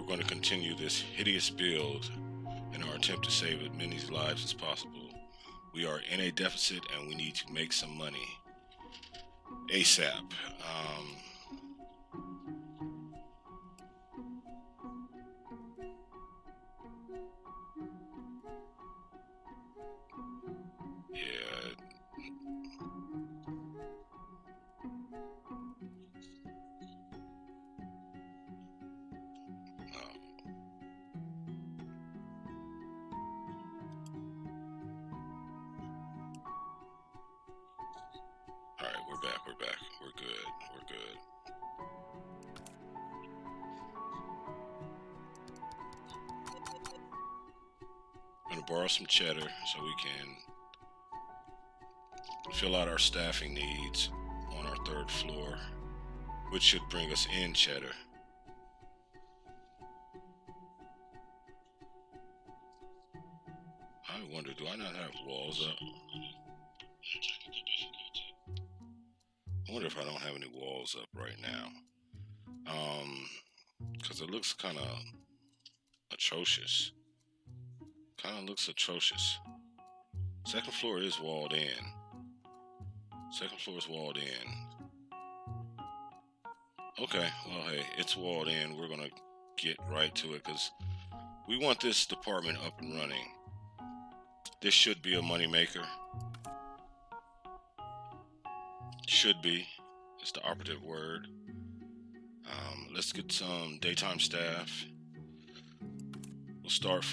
going to continue this hideous build in our attempt to save as many lives as possible. We are in a deficit and we need to make some money ASAP. Yeah. All right, we're back. We're back. We're good. We're good. I'm gonna borrow some cheddar so we can fill out our staffing needs on our third floor, which should bring us in cheddar. I wonder, do I not have walls up? I wonder if I don't have any walls up right now. Because it looks kind of atrocious. Kind of looks atrocious. Second floor is walled in. Second floor is walled in. Okay, well, hey, it's walled in. We're gonna get right to it because we want this department up and running. This should be a moneymaker. Should be. It's the operative word. Let's get some daytime staff. We'll start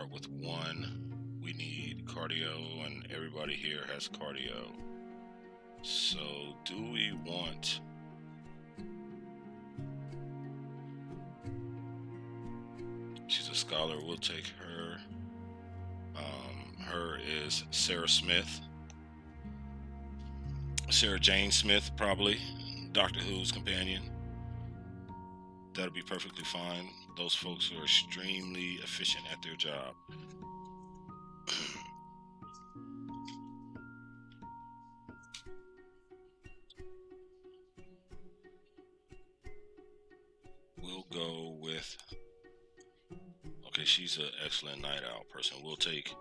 with one. We need cardio, and everybody here has cardio. So, do we want? She's a scholar. We'll take her. Her is Sarah Smith. Sarah Jane Smith, probably. Doctor Who's companion. That'll be perfectly fine. Those folks are extremely efficient at their job. We'll go with... Okay, she's an excellent night owl person. We'll take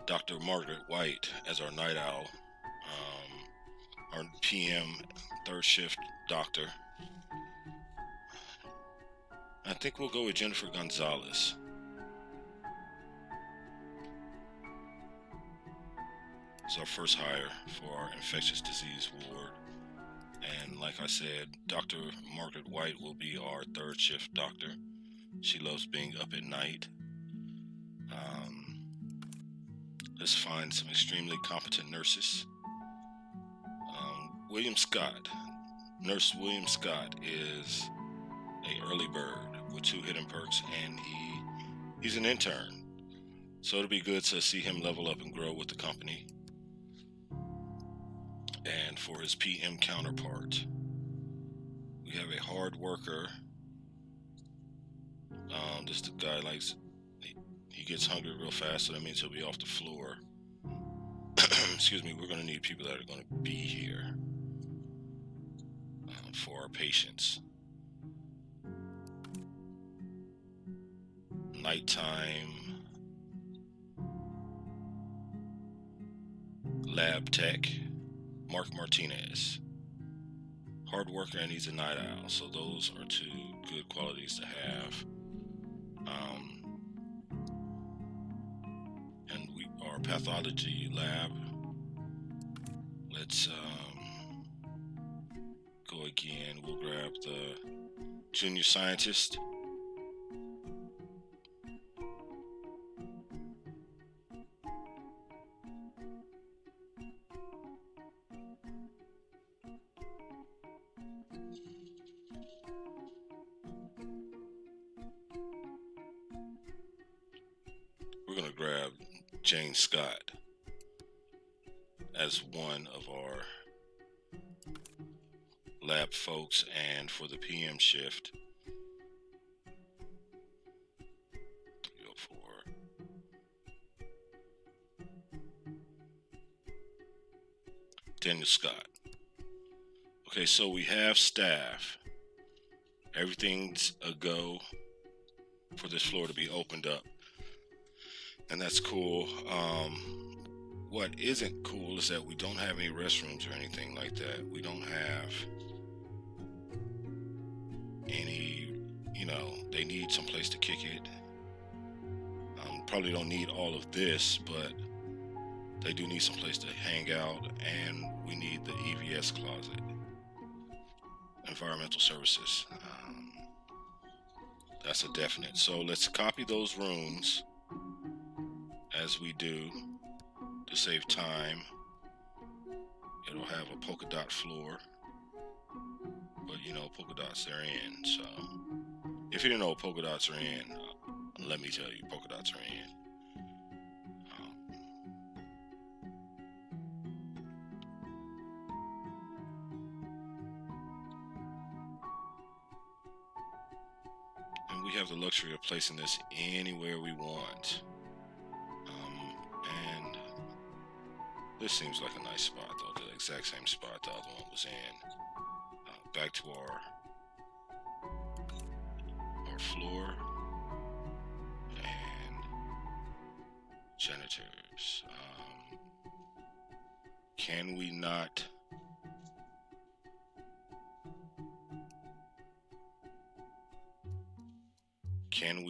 Dr. Margaret White as our night owl. Our PM third shift doctor. I think we'll go with Jennifer Gonzalez. It's our first hire for our infectious disease ward. And like I said, Dr. Margaret White will be our third shift doctor. She loves being up at night. Let's find some extremely competent nurses. William Scott. Nurse William Scott is a early bird with 2 hidden perks, and he's an intern. So it'll be good to see him level up and grow with the company. And for his PM counterpart, we have a hard worker. This guy likes, he gets hungry real fast, so that means he'll be off the floor. Excuse me, we're going to need people that are going to be here for our patients. Nighttime lab tech, Mark Martinez. Hard worker, and he's a night owl, so those are 2 good qualities to have. And our pathology lab, let's go again. We'll grab the junior scientist. We're going to grab Jane Scott as one of our lab folks, and for the PM shift, 304. Daniel Scott. Okay, so we have staff. Everything's a go. for this floor to be opened up, and that's cool. What isn't cool is that we don't have any restrooms or anything like that. We don't have any, they need some place to kick it. Probably don't need all of this, but they do need some place to hang out, and we need the EVS closet, environmental services. That's a definite. So let's copy those rooms as we do to save time. It'll have a polka dot floor, but polka dots, they're in. So if you didn't know what polka dots are in, let me tell you, polka dots are in. And we have the luxury of placing this anywhere we want. And this seems like a nice spot, though, the exact same spot the other one was in. Back to our floor and janitors. Can we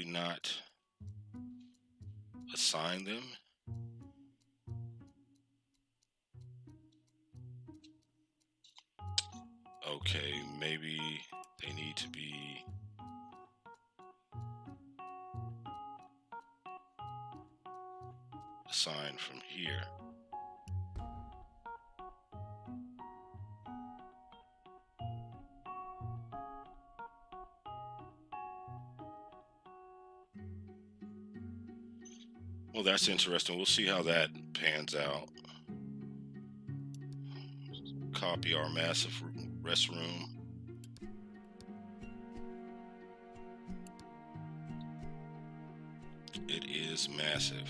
not assign them? Okay, maybe they need to be assigned from here. Well, that's interesting. We'll see how that pans out. Copy our massive restroom. It is massive.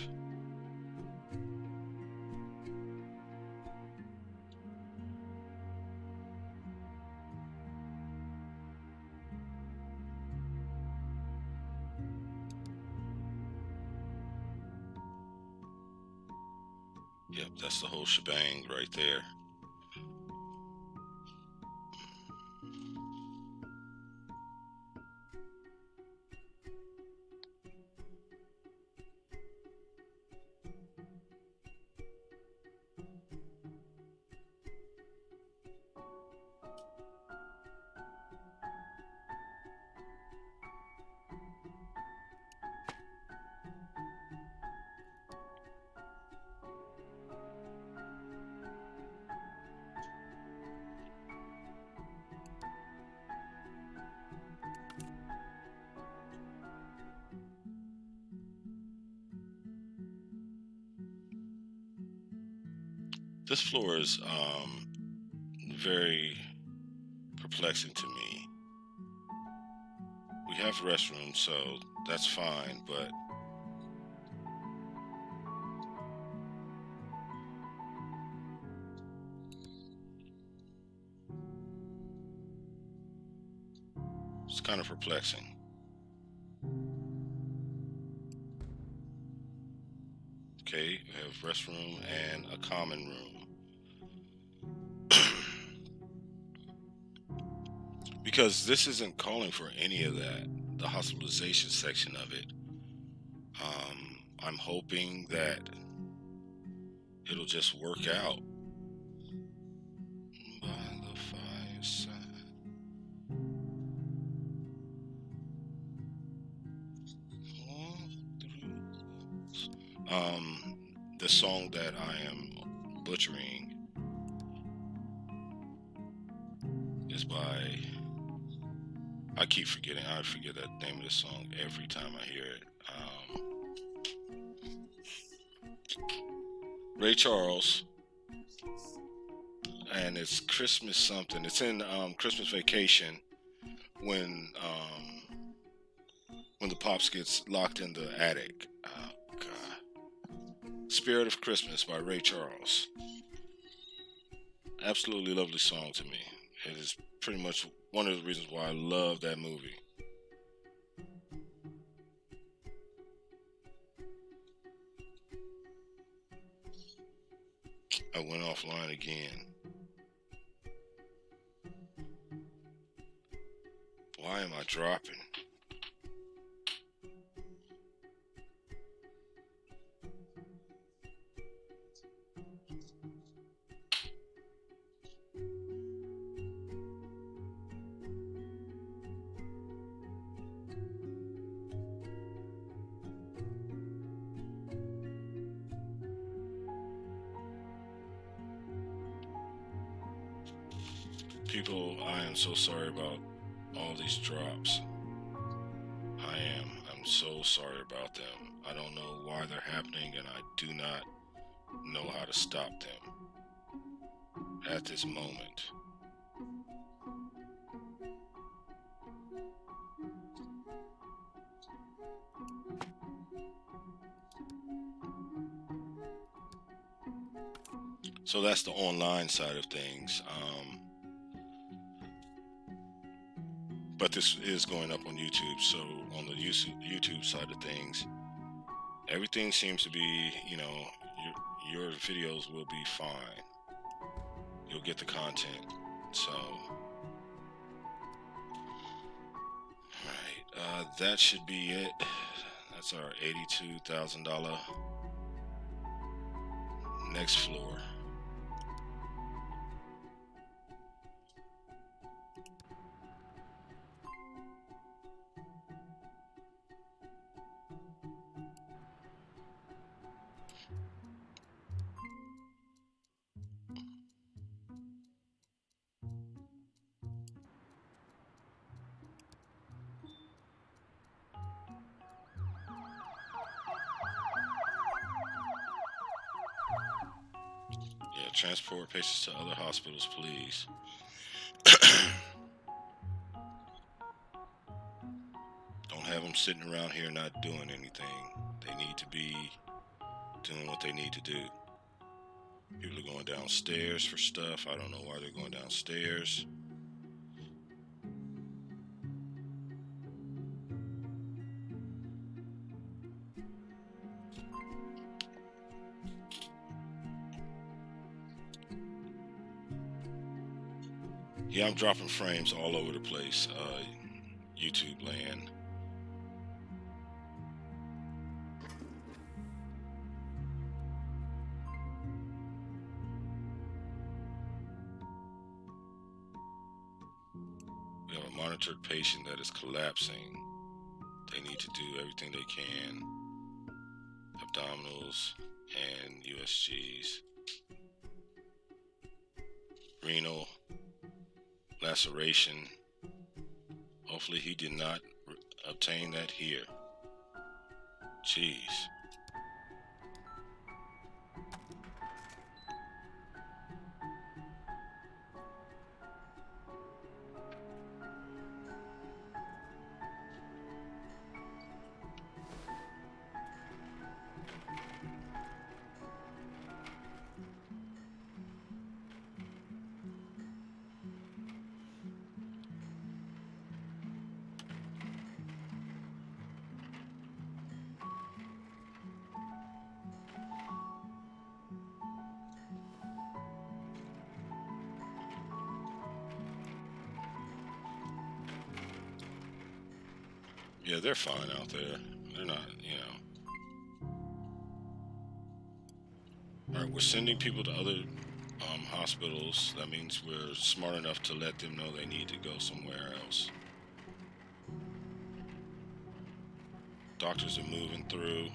Yep, that's the whole shebang right there. This floor is very perplexing to me. We have restrooms, so that's fine, but it's kind of perplexing. Okay, we have restroom and a common room. Because this isn't calling for any of that, the hospitalization section of it. I'm hoping that it'll just work out. By the fireside. The song that I am butchering is by, I keep forgetting, I forget the name of the song every time I hear it. Ray Charles, and it's Christmas something. It's in Christmas Vacation when the Pops gets locked in the attic. Oh God. Spirit of Christmas by Ray Charles. Absolutely lovely song to me. It is pretty much one of the reasons why I love that movie. I went offline again. Why am I dropping? People, I am so sorry about all these drops. I'm so sorry about them. I don't know why they're happening, and I do not know how to stop them at this moment. So that's the online side of things. But this is going up on YouTube. So on the YouTube side of things, everything seems to be, your videos will be fine. You'll get the content. So, alright, that should be it. That's our $82,000 next floor. Yeah, transport patients to other hospitals, please. Don't have them sitting around here not doing anything. They need to be doing what they need to do. People are going downstairs for stuff. I don't know why they're going downstairs. Yeah, I'm dropping frames all over the place, YouTube land. We have a monitored patient that is collapsing. They need to do everything they can. Abdominals and USGs. Renal laceration. Hopefully he did not obtain that here. Jeez. Yeah, they're fine out there. They're not, All right, we're sending people to other hospitals. That means we're smart enough to let them know they need to go somewhere else. Doctors are moving through.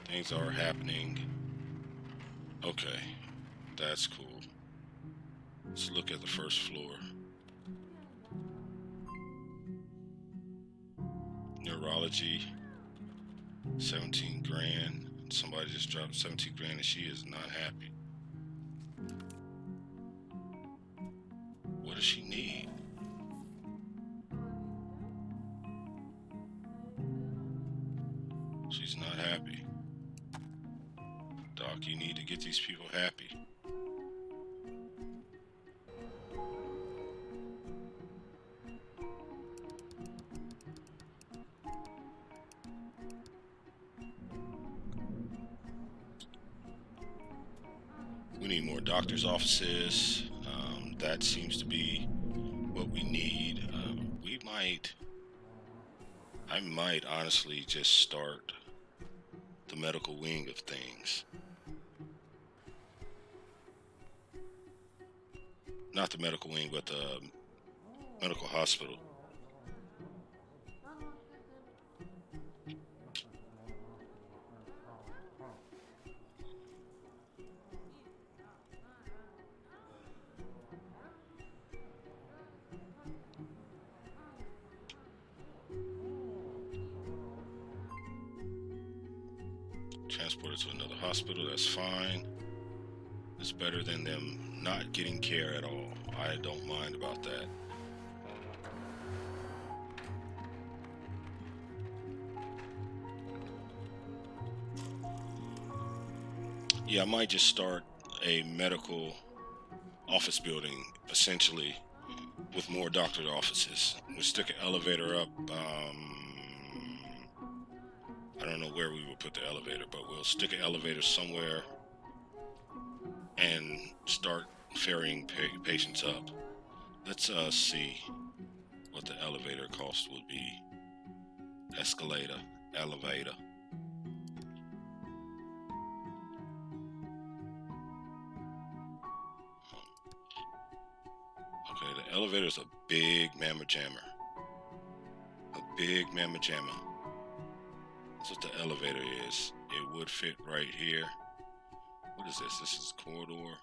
Things are happening. Okay, that's cool. Let's look at the first floor. Neurology, 17 grand. Somebody just dropped 17 grand and she is not happy. What does she need? She's not happy. Doc, you need to get these people happy. We need more doctor's offices. That seems to be what we need. I might honestly just start the medical wing of things. Not the medical wing, but the medical hospital. Transported to another hospital, that's fine. It's better than them not getting care at all. I don't mind about that. Yeah, I might just start a medical office building, essentially, with more doctor's offices. We'll stick an elevator up. I don't know where we will put the elevator, but we'll stick an elevator somewhere and start ferrying patients up. Let's see what the elevator cost would be. Escalator, elevator. Okay, the elevator's a big mamma jammer. A big mamma jamma. That's what the elevator is. It would fit right here. What is this? This is corridor.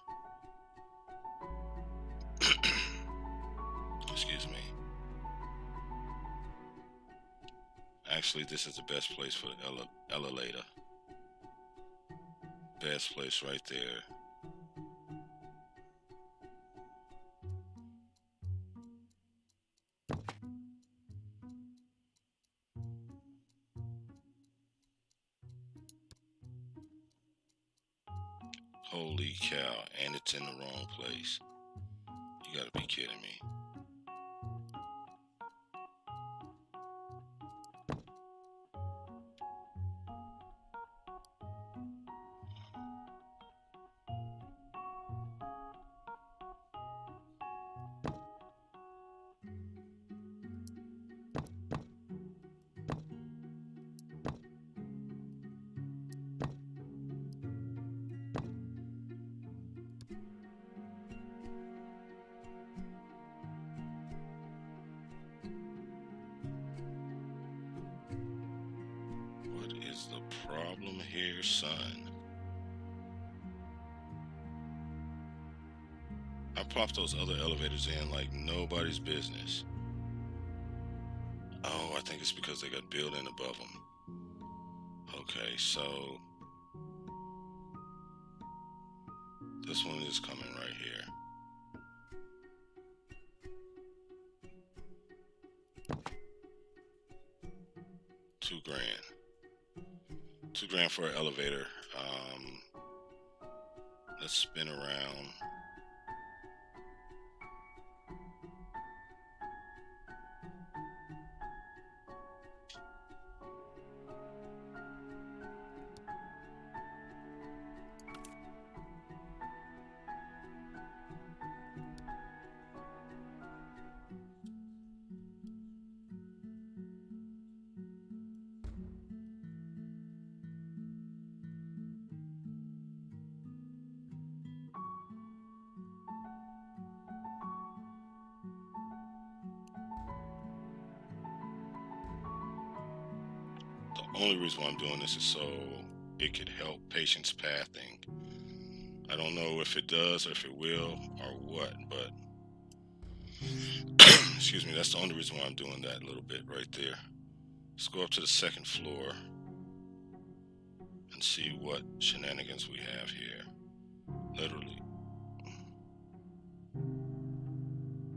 Excuse me. Actually, this is the best place for the elevator. Best place right there. Holy cow, and it's in the wrong place. You gotta be kidding me. What is the problem here, son? I popped those other elevators in like nobody's business. Oh, I think it's because they got a building above them. Okay, so this one is coming right here. $2,000. $2,000 for an elevator. Let's spin around. The only reason why I'm doing this is so it could help patients pathing. I don't know if it does or if it will or what, but excuse me, that's the only reason why I'm doing that little bit right there. Let's go up to the second floor and see what shenanigans we have here. Literally.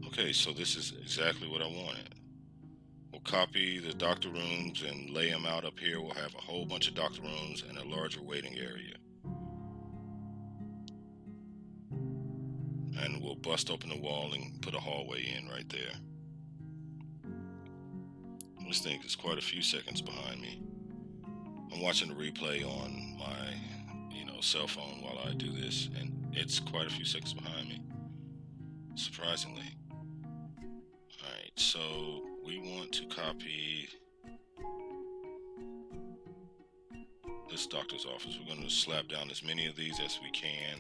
Okay, so this is exactly what I wanted. We'll copy the doctor rooms and lay them out up here. We'll have a whole bunch of doctor rooms and a larger waiting area. And we'll bust open the wall and put a hallway in right there. This thing is quite a few seconds behind me. I'm watching the replay on my, cell phone while I do this, and It's quite a few seconds behind me, surprisingly. Alright, so we want to copy this doctor's office. We're going to slap down as many of these as we can.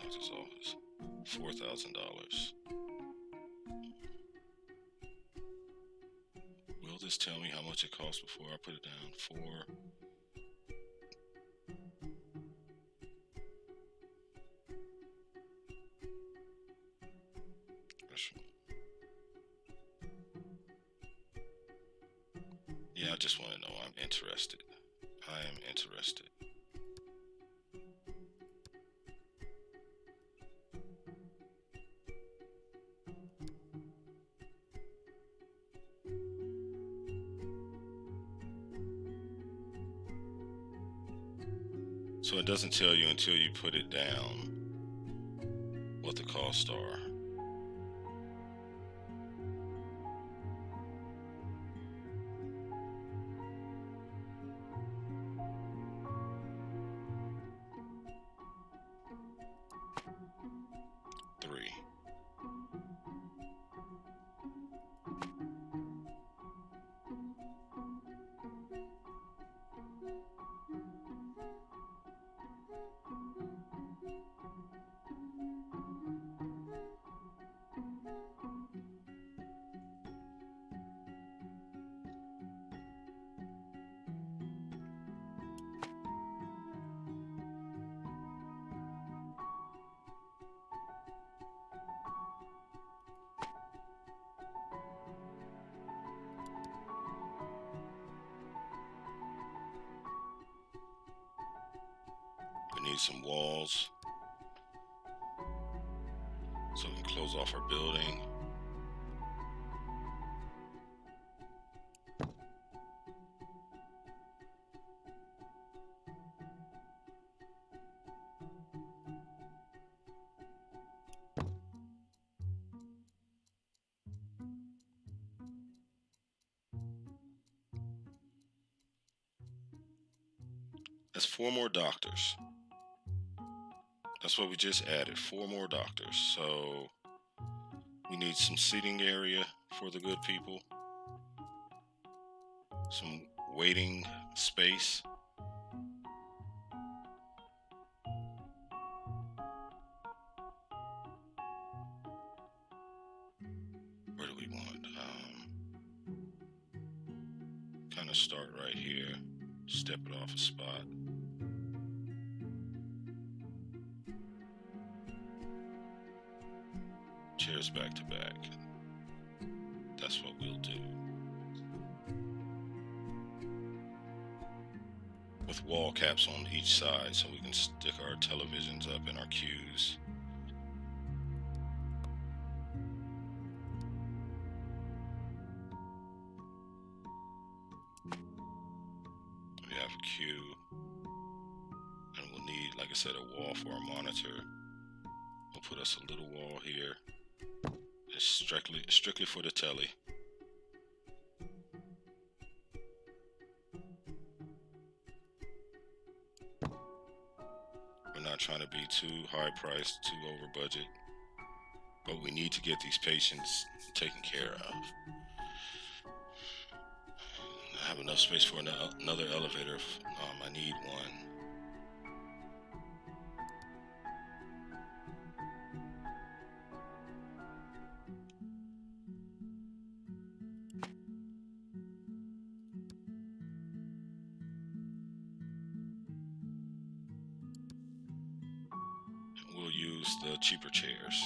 Doctor's office, $4,000. Will this tell me how much it costs before I put it down? 4. Yeah, I just want to know. I'm interested. I am interested. So it doesn't tell you until you put it down what the costs are. Three. We need some walls so we can close off our building. That's 4 more doctors. That's what we just added, 4 more doctors. So we need some seating area for the good people, some waiting space. Where do we want? Kind of start right here, step it off a spot. Chairs back to back. That's what we'll do. With wall caps on each side so we can stick our televisions up and our cues. We have a cue, and we'll need, like I said, a wall for our monitor. We'll put us a little wall here. It's strictly for the telly. We're not trying to be too high priced, too over budget, but we need to get these patients taken care of. I have enough space for another elevator if I need one. We'll use the cheaper chairs.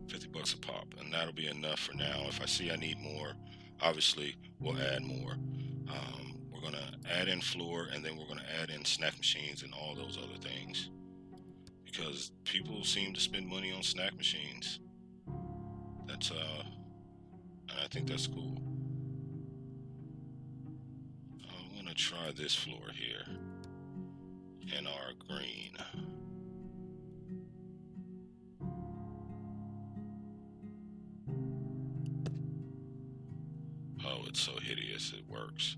$50 a pop, and that'll be enough for now. If I see I need more, obviously we'll add more. We're gonna add in floor, and then we're gonna add in snack machines and all those other things, because people seem to spend money on snack machines. That's and I think that's cool. I'm gonna try this floor here. and our green. Oh, it's so hideous, it works.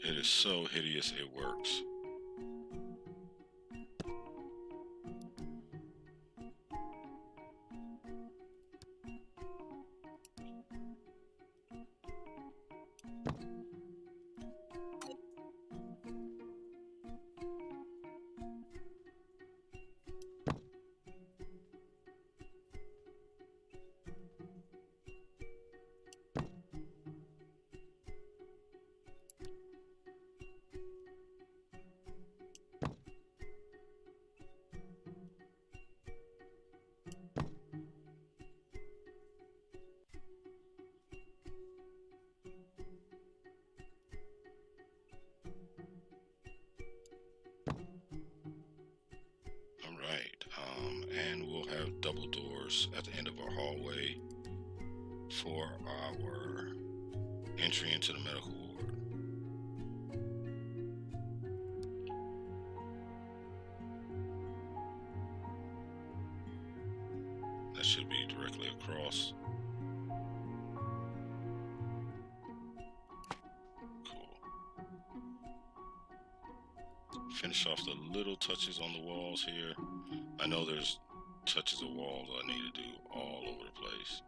It is so hideous, it works. Alright, and we'll have double doors at the end of our hallway for our entry into the medical ward. That should be directly across. Cool. Finish off the little touches on the walls here. I know there's touches of walls I need to do all over the place.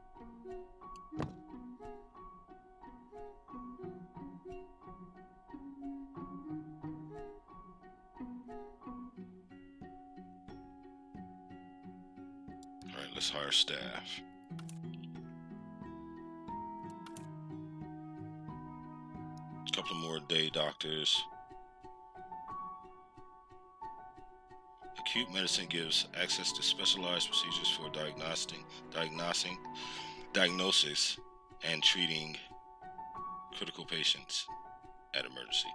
Alright, let's hire staff. A couple more day doctors. Acute medicine gives access to specialized procedures for diagnosis and treating critical patients at emergency.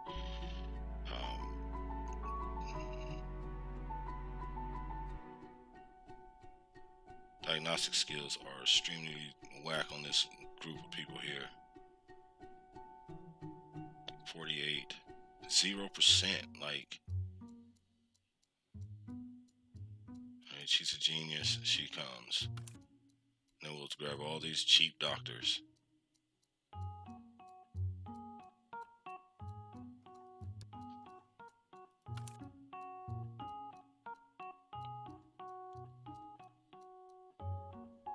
Diagnostic skills are extremely whack on this group of people here. 48, 0%. Like, alright, she's a genius. She comes. Then we'll grab all these cheap doctors.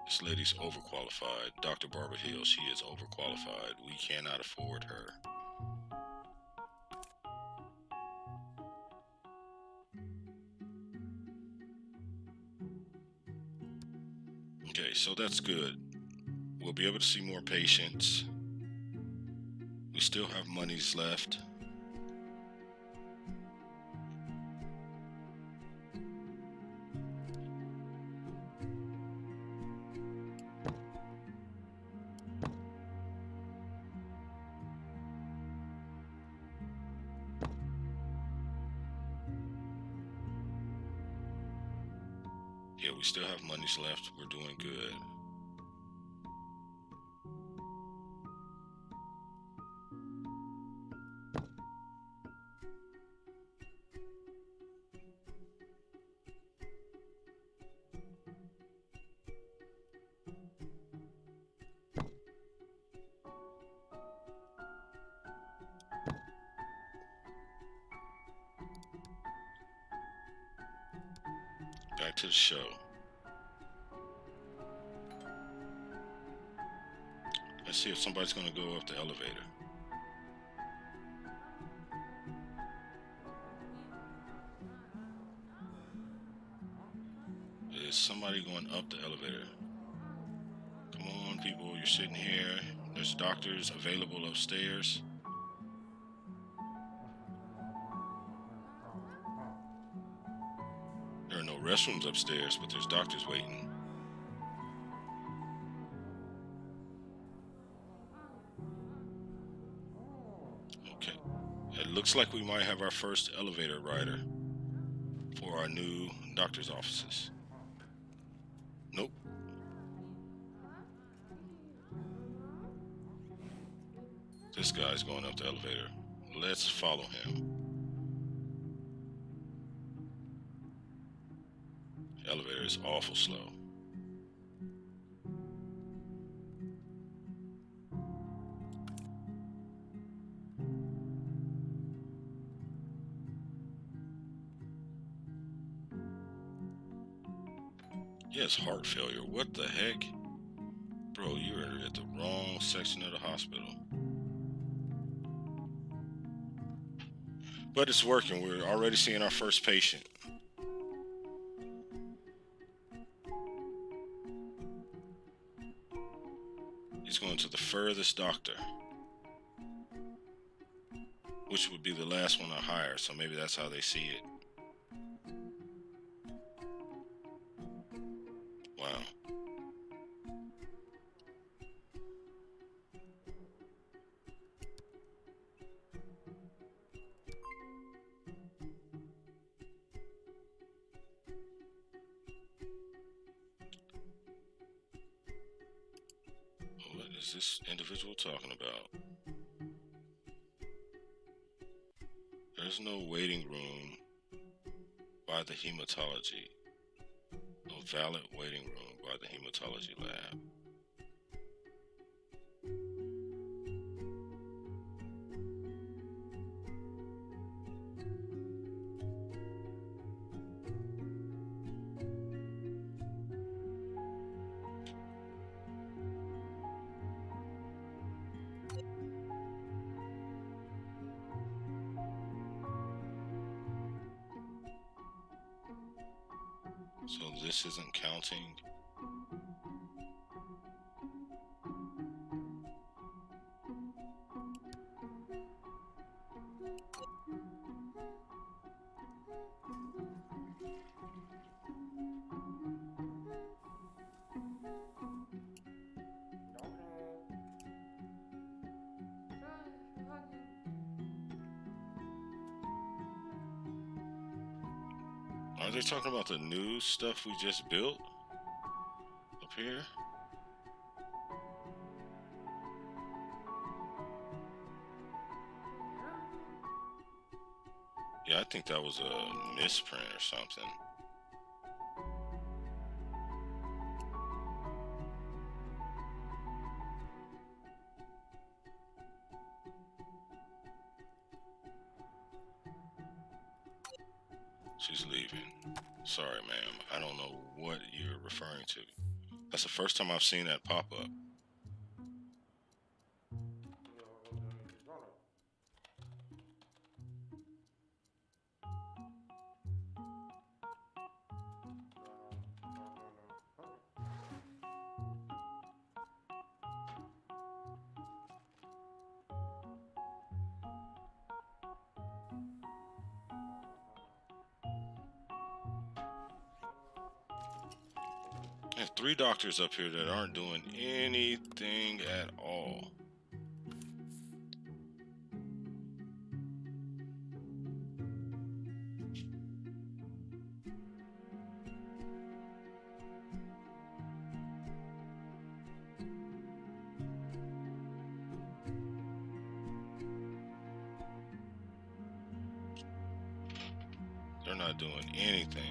This lady's overqualified. Dr. Barbara Hill, she is overqualified. We cannot afford her. Okay, so that's good. We'll be able to see more patients. We still have monies left. Yeah, we still have monies left. We're doing good. Back to the show. Let's see if somebody's going to go up the elevator. Is somebody going up the elevator? Come on, people. You're sitting here. There's doctors available upstairs. There are no restrooms upstairs, but there's doctors waiting. Okay. It looks like we might have our first elevator rider for our new doctor's offices. Nope. This guy's going up the elevator. Let's follow him. The elevator is awful slow. He has heart failure. What the heck? Bro, you're at the wrong section of the hospital. But it's working. We're already seeing our first patient. He's going to the furthest doctor, which would be the last one I hire, so maybe that's how they see it. Wow. What is this individual talking about? There's no waiting room by the hematology. No valid waiting room by the hematology lab. So this isn't counting. Are they talking about the new stuff we just built up here? Yeah, I think that was a misprint or something. She's leaving. Sorry, ma'am. I don't know what you're referring to. That's the first time I've seen that pop up. I have 3 doctors up here that aren't doing anything at all. They're not doing anything.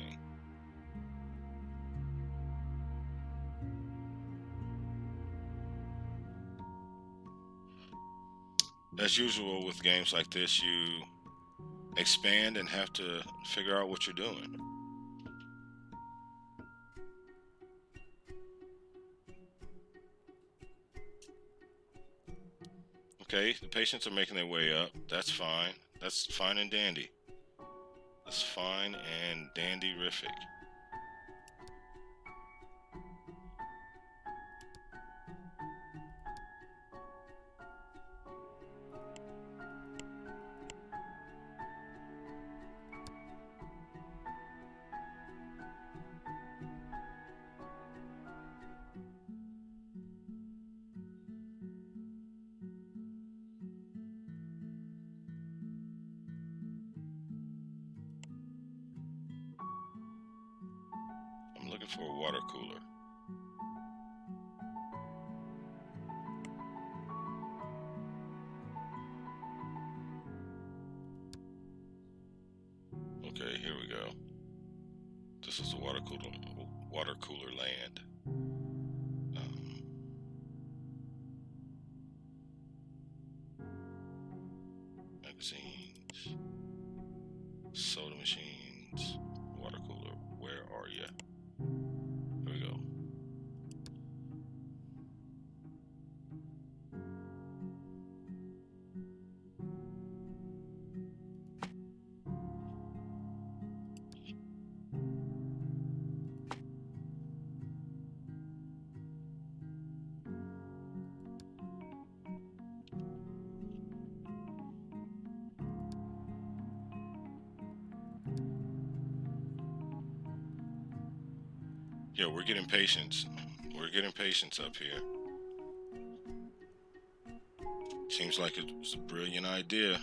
As usual with games like this, you expand and have to figure out what you're doing. Okay, the patients are making their way up. That's fine. That's fine and dandy. That's fine and dandy-rific. looking for a water cooler. Okay, here we go. This is the water cooler land. Magazines, soda machines, water cooler. Where are you? Here we go. Yeah, we're getting patience. We're getting patience up here. Seems like it was a brilliant idea.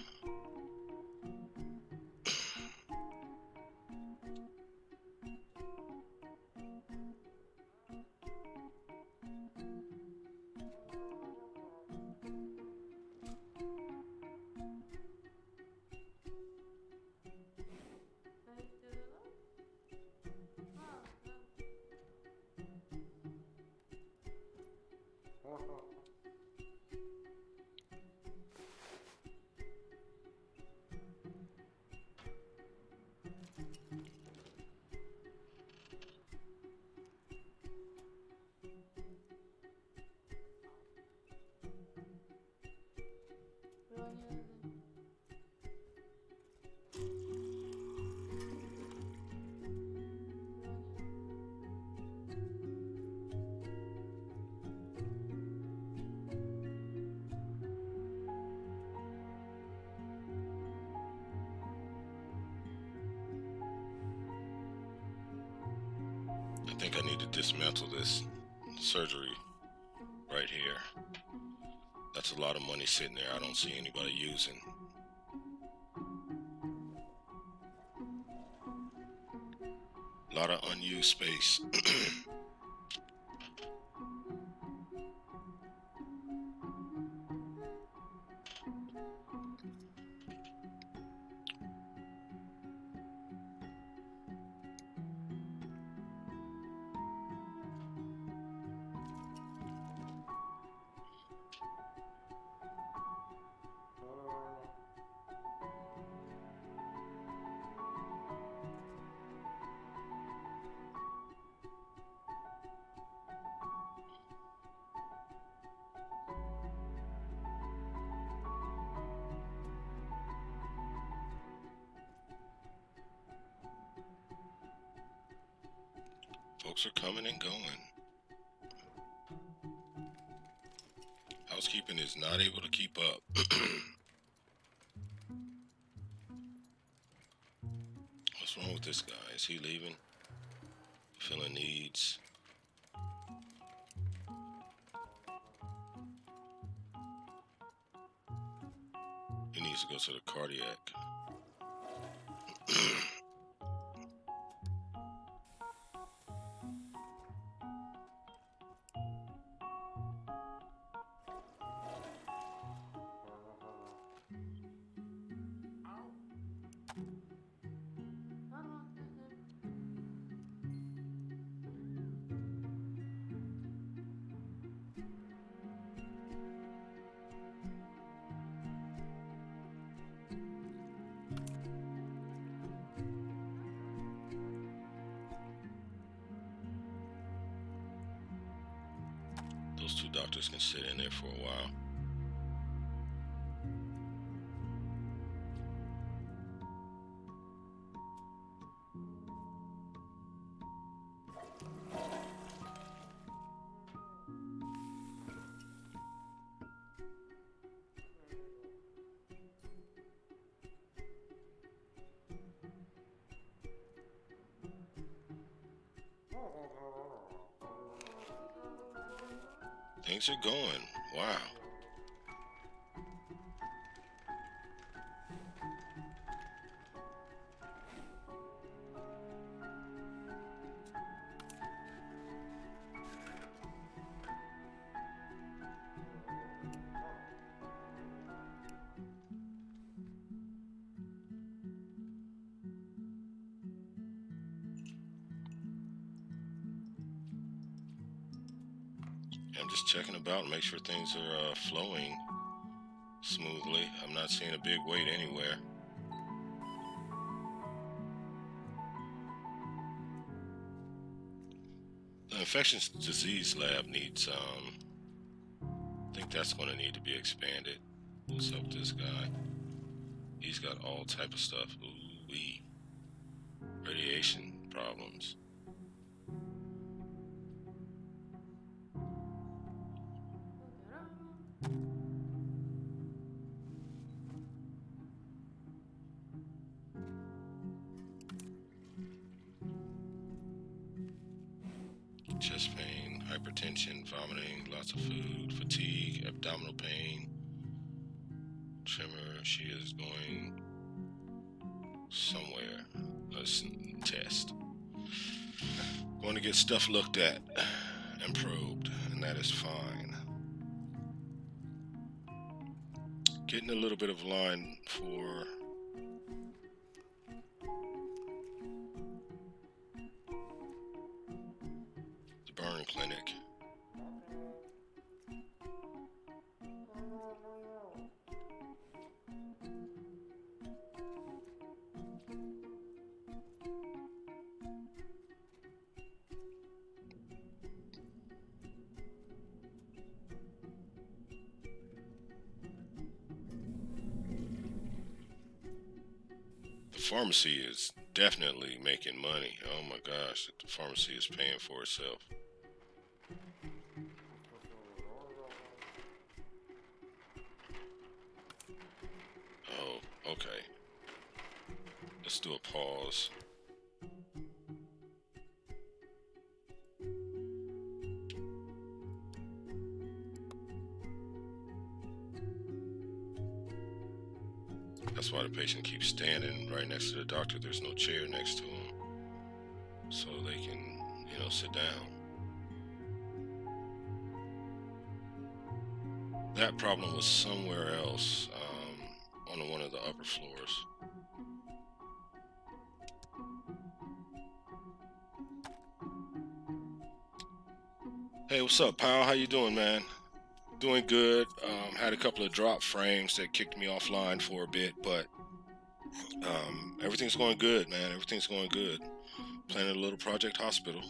I think I need to dismantle this surgery right here. That's a lot of money sitting there I don't see anybody using. A lot of unused space. Folks are coming and going. Housekeeping is not able to keep up. What's wrong with this guy? Is he leaving? Filling needs. He needs to go to the cardiac. Those two doctors can sit in there for a while. Things are going. Wow. I'm just checking about and make sure things are flowing smoothly. I'm not seeing a big wait anywhere. The infectious disease lab needs, I think that's going to need to be expanded. What's up with this guy? He's got all type of stuff. Ooh-wee. Radiation problems. Chest pain, hypertension, vomiting, lots of food, fatigue, abdominal pain, tremor. She is going somewhere. Let's test. Going to get stuff looked at and probed, and that is fine. Getting a little bit of line for the burn clinic. The pharmacy is definitely making money. Oh my gosh, the pharmacy is paying for itself. Oh, okay. Let's do a pause. That's why the patient keeps standing right next to the doctor. There's no chair next to him, so they can, sit down. That problem was somewhere else, on one of the upper floors. Hey, what's up, pal? How you doing, man? Doing good. Had a couple of drop frames that kicked me offline for a bit, but everything's going good, man. Everything's going good. Planning a little project hospital.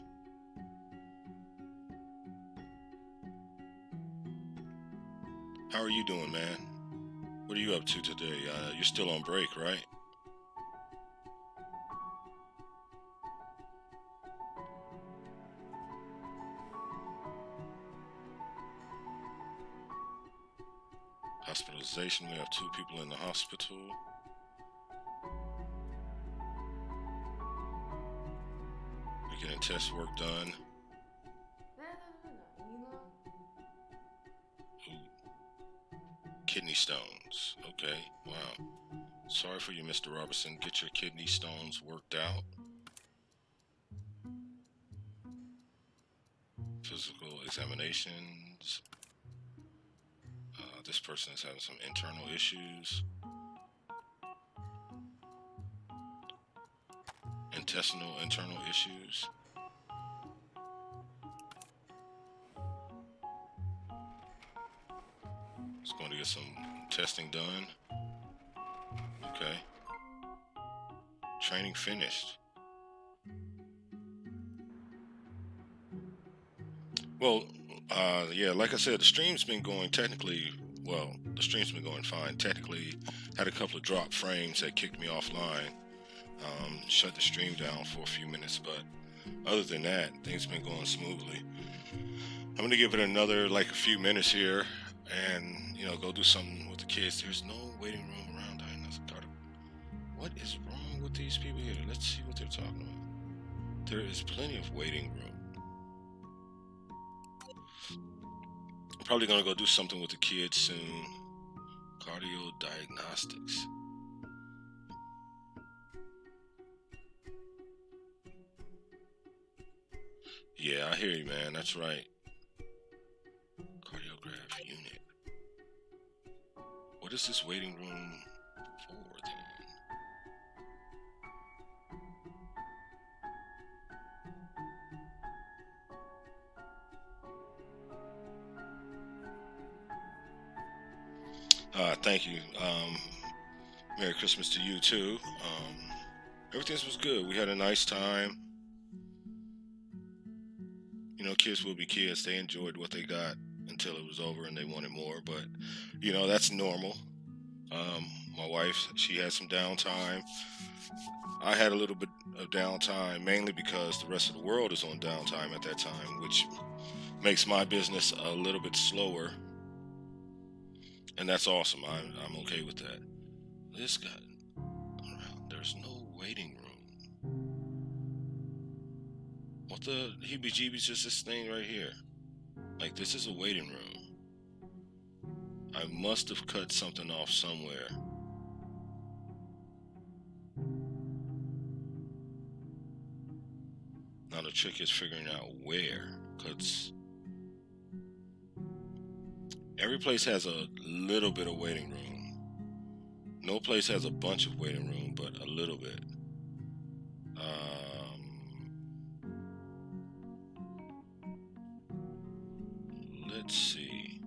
How are you doing, man? What are you up to today? You're still on break, right? Hospitalization. We have 2 people in the hospital. We're getting test work done. Kidney stones. Okay, wow. Sorry for you, Mr. Robertson. Get your kidney stones worked out. Physical examinations. This person is having some internal issues. Intestinal internal issues. Just going to get some testing done. Okay. Training finished. Well, yeah, like I said, the stream's been going the stream's been going fine. Technically, had a couple of drop frames that kicked me offline. Shut the stream down for a few minutes, but other than that, things been going smoothly. I'm going to give it another, a few minutes here and, go do something with the kids. There's no waiting room around. What is wrong with these people here? Let's see what they're talking about. There is plenty of waiting room. I'm probably going to go do something with the kids soon. Cardio diagnostics. Yeah, I hear you, man. That's right. Cardiograph unit. What is this waiting room for then? Thank you. Merry Christmas to you too. Everything was good. We had a nice time. You know, kids will be kids. They enjoyed what they got until it was over and they wanted more. But, that's normal. Um, my wife, she had some downtime. I had a little bit of downtime, mainly because the rest of the world is on downtime at that time, which makes my business a little bit slower. And that's awesome. I'm okay with that. This guy, there's no waiting room. What the heebie jeebies is this thing right here? Like, this is a waiting room. I must have cut something off somewhere. Now the trick is figuring out where, because every place has a little bit of waiting room. No place has a bunch of waiting room, but a little bit. Let's see.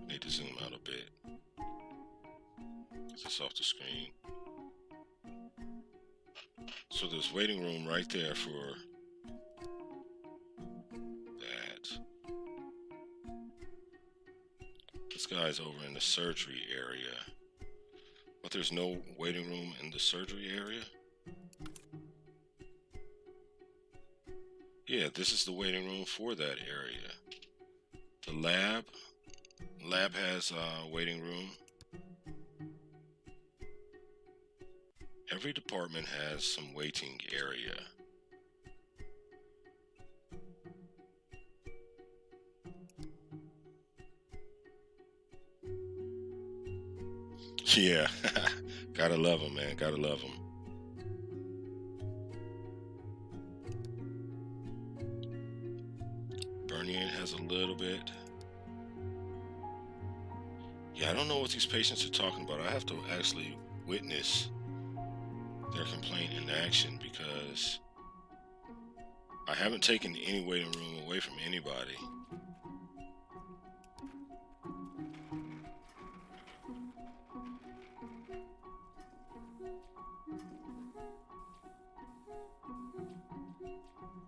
Need to zoom out a bit. Get this off the screen. So there's waiting room right there for that. This guy's over in the surgery area. But there's no waiting room in the surgery area? Yeah, this is the waiting room for that area. The lab has a waiting room. Every department has some waiting area. Yeah, gotta love them, man. Gotta love them. Bernier has a little bit. Yeah, I don't know what these patients are talking about. I have to actually witness their complaint in action because I haven't taken any waiting room away from anybody.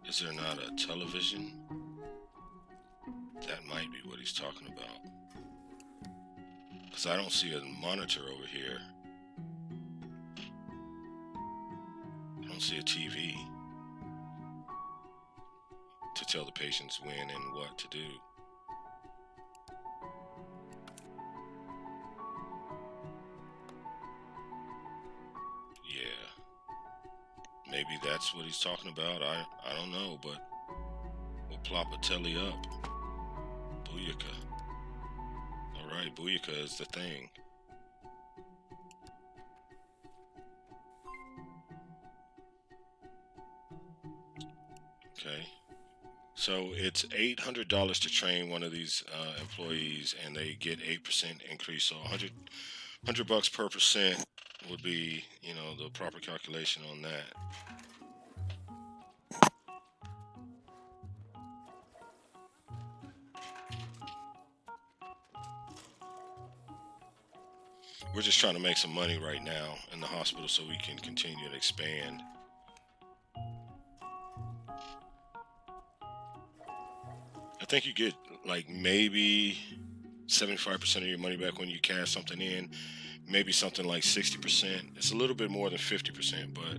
Is there not a television? That might be what he's talking about. Because I don't see a monitor over here. I don't see a TV to tell the patients when and what to do. Yeah. Maybe that's what he's talking about. I don't know, but we'll plop a telly up. Booyaka. Alright, Booyaka is the thing. Okay. So it's $800 to train one of these employees, and they get 8% increase. So 100 bucks per percent would be, the proper calculation on that. We're just trying to make some money right now in the hospital so we can continue to expand. I think you get like maybe 75% of your money back when you cash something in, maybe something like 60%. It's a little bit more than 50%, but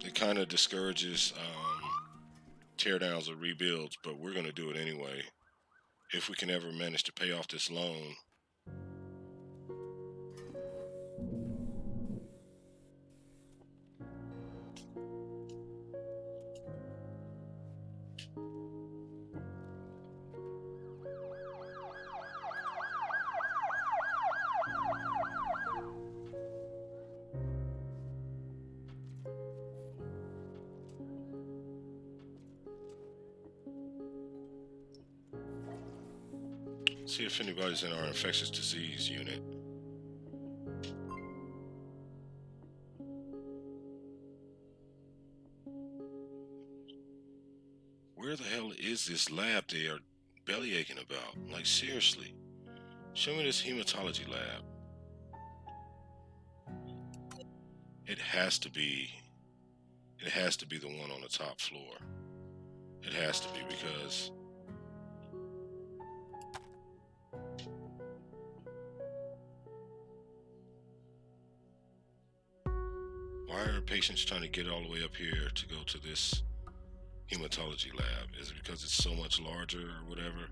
it kind of discourages teardowns or rebuilds, but we're going to do it anyway if we can ever manage to pay off this loan. See if anybody's in our infectious disease unit. Where the hell is this lab they are belly aching about? Like, seriously. Show me this hematology lab. It has to be the one on the top floor. It has to be, because why are patients trying to get all the way up here to go to this hematology lab? Is it because it's so much larger or whatever?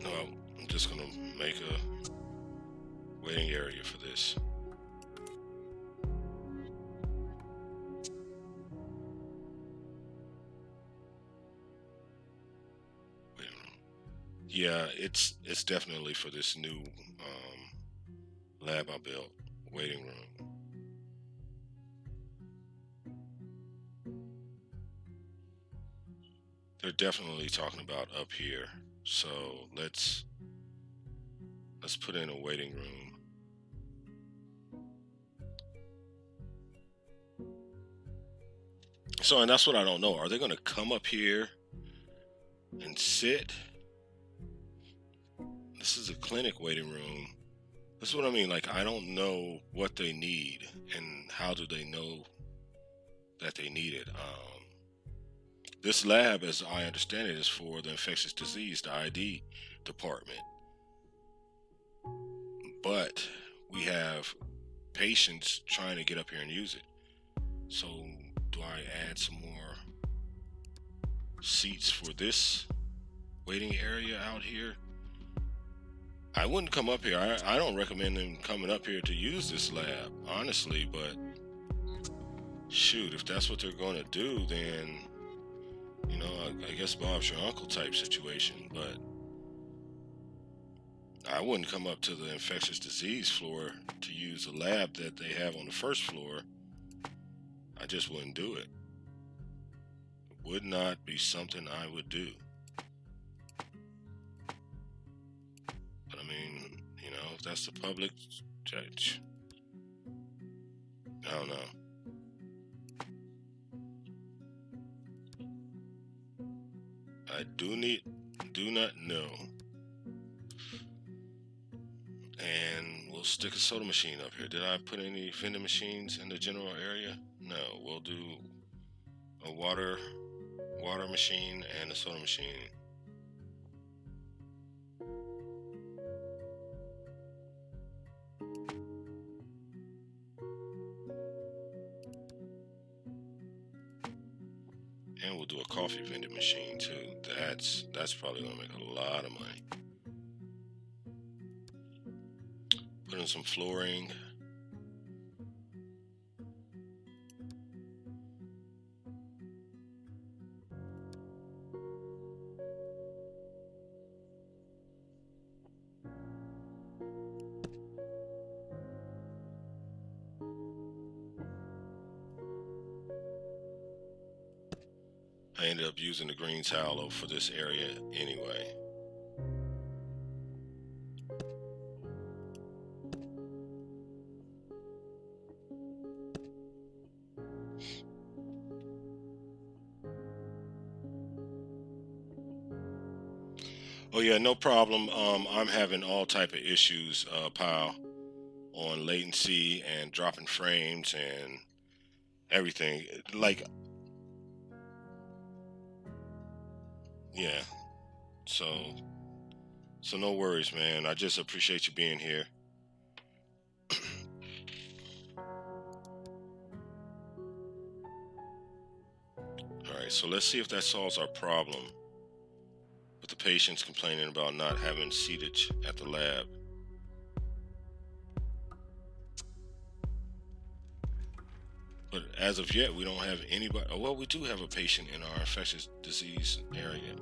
No, I'm just gonna make a waiting area for this. Waiting room. Yeah, it's definitely for this new lab I built. Waiting room. They're definitely talking about up here. So let's put in a waiting room. So, and that's what I don't know. Are they going to come up here and sit? This is a clinic waiting room. This is what I mean. Like, I don't know what they need and how do they know that they need it. This lab, as I understand it, is for the infectious disease, the ID department. But we have patients trying to get up here and use it. So do I add some more seats for this waiting area out here? I wouldn't come up here. I don't recommend them coming up here to use this lab, honestly, but shoot, if that's what they're going to do, then, you know, I guess Bob's your uncle type situation, but I wouldn't come up to the infectious disease floor to use the lab that they have on the first floor. I just wouldn't do it. It would not be something I would do. But I mean, you know, if that's the public judge, I don't know. I do not know. And we'll stick a soda machine up here. Did I put any vending machines in the general area? No. We'll do a water machine and a soda machine. And we'll do a coffee vending machine too. That's probably gonna make a lot of money. Put in some flooring. I ended up using the green tallow for this area anyway. Oh yeah, no problem. I'm having all type of issues, pal, on latency and dropping frames and everything. Like, yeah. So no worries, man. I just appreciate you being here. All right, so let's see if that solves our problem with the patients complaining about not having seatage at the lab. But as of yet, we don't have anybody. Oh, well, we do have a patient in our infectious disease area.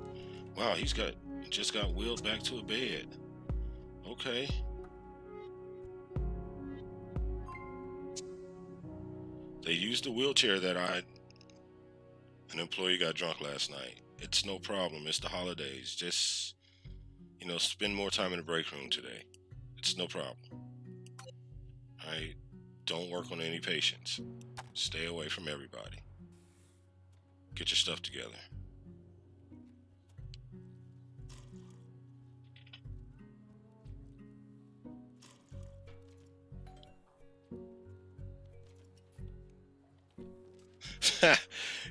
Wow, he just got wheeled back to a bed. Okay. They used the wheelchair that an employee got drunk last night. It's no problem. It's the holidays. Just, spend more time in the break room today. It's no problem. All right? Don't work on any patients. Stay away from everybody. Get your stuff together.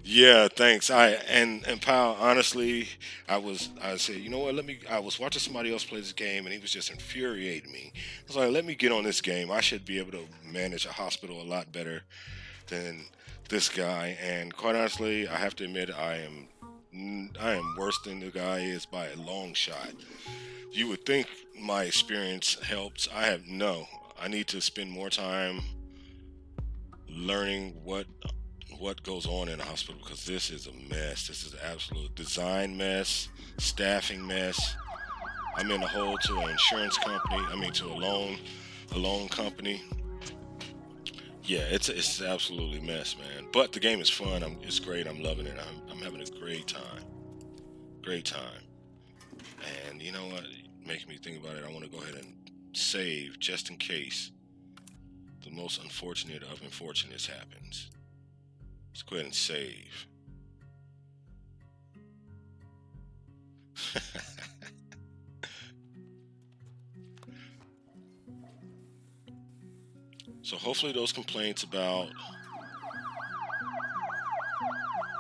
Yeah, thanks. And pal, honestly, I said, you know what? I was watching somebody else play this game, and he was just infuriating me. I was like, let me get on this game. I should be able to manage a hospital a lot better than this guy. And quite honestly, I have to admit, I am worse than the guy is by a long shot. You would think my experience helps. I have no. I need to spend more time learning what goes on in a hospital because this is a mess. This is an absolute design mess, staffing mess. I'm in a hole to an insurance company. I mean, to a loan company. Yeah, it's absolutely a mess, man. But the game is fun. It's great. I'm loving it. I'm having a great time. Great time. And you know what? Making me think about it. I want to go ahead and save just in case the most unfortunate of unfortunates happens. Let's go ahead and save. So hopefully those complaints about,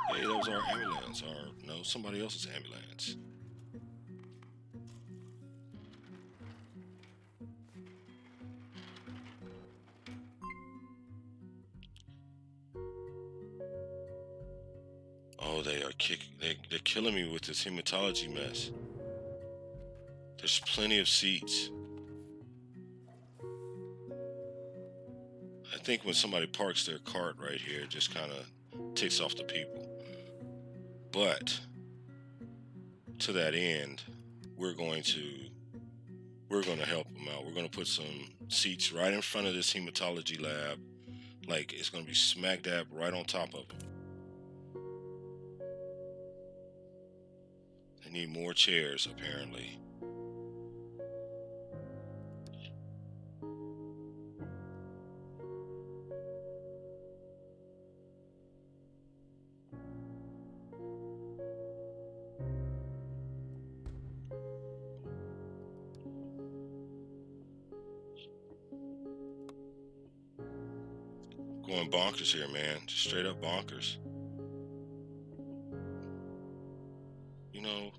hey, that was our ambulance, or no, somebody else's ambulance. Oh, they're killing me with this hematology mess. There's plenty of seats. I think when somebody parks their cart right here, it just kind of takes off the people. But to that end, we're going to we're going to help them out. We're going to put some seats right in front of this hematology lab. Like it's going to be smack dab right on top of them. They need more chairs, apparently. Going bonkers here, man. Just straight up bonkers. You know,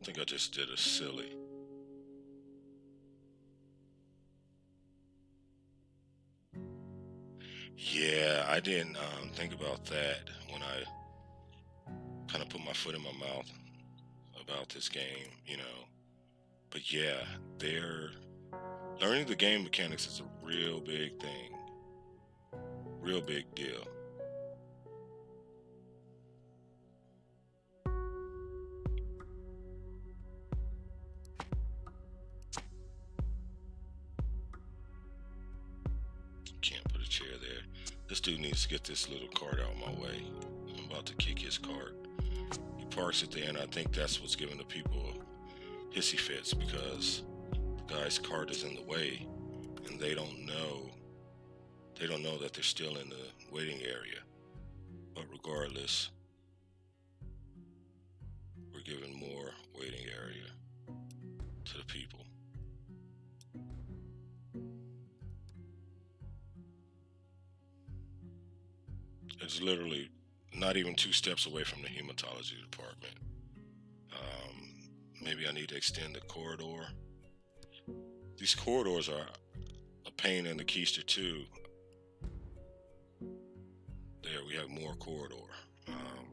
I think I just did a silly. Yeah, I didn't think about that when I kind of put my foot in my mouth about this game, But yeah, they're learning the game mechanics is a real big thing, real big deal. Can't put a chair there. This dude needs to get this little cart out of my way. I'm about to kick his cart. He parks it there, and I think that's what's giving the people hissy fits because the guy's cart is in the way, and they don't know that they're still in the waiting area. But regardless, we're giving more waiting area to the people. It's literally not even two steps away from the hematology department. Maybe I need to extend the corridor. These corridors are a pain in the keister too. There, we have more corridor. Um,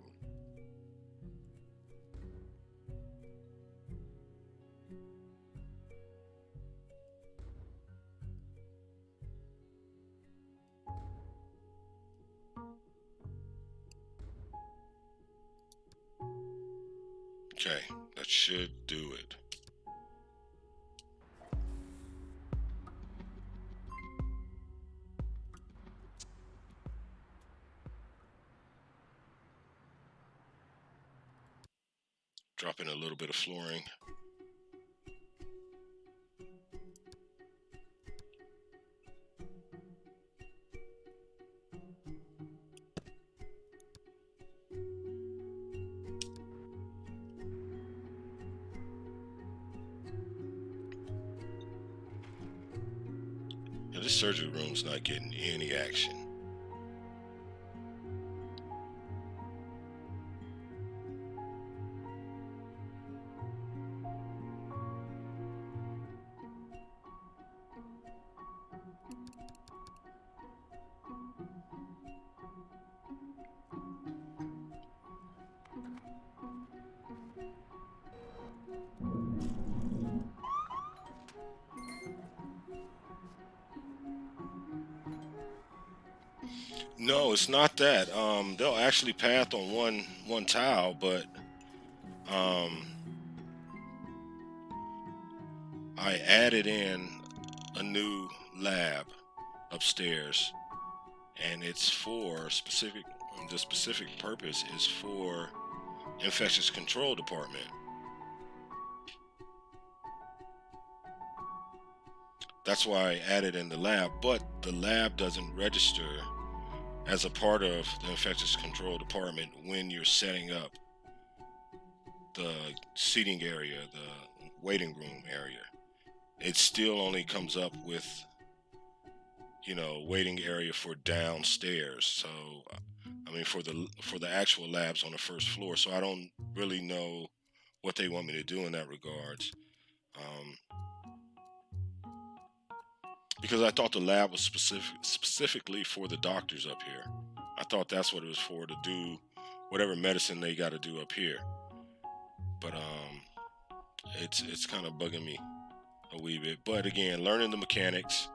okay, that should do it. Drop in a little bit of flooring. Now, this surgery room's not getting any action. No, it's not that. They'll actually path on one tile, but um, I added in a new lab upstairs, and it's for specific. The specific purpose is for infectious control department. That's why I added in the lab, but the lab doesn't register as a part of the infectious control department when you're setting up the seating area, the waiting room area. It still only comes up with, waiting area for downstairs. So, I mean, for the actual labs on the first floor. So I don't really know what they want me to do in that regards. Because I thought the lab was specifically for the doctors up here. I thought that's what it was for, to do whatever medicine they got to do up here. But it's kind of bugging me a wee bit. But again, learning the mechanics.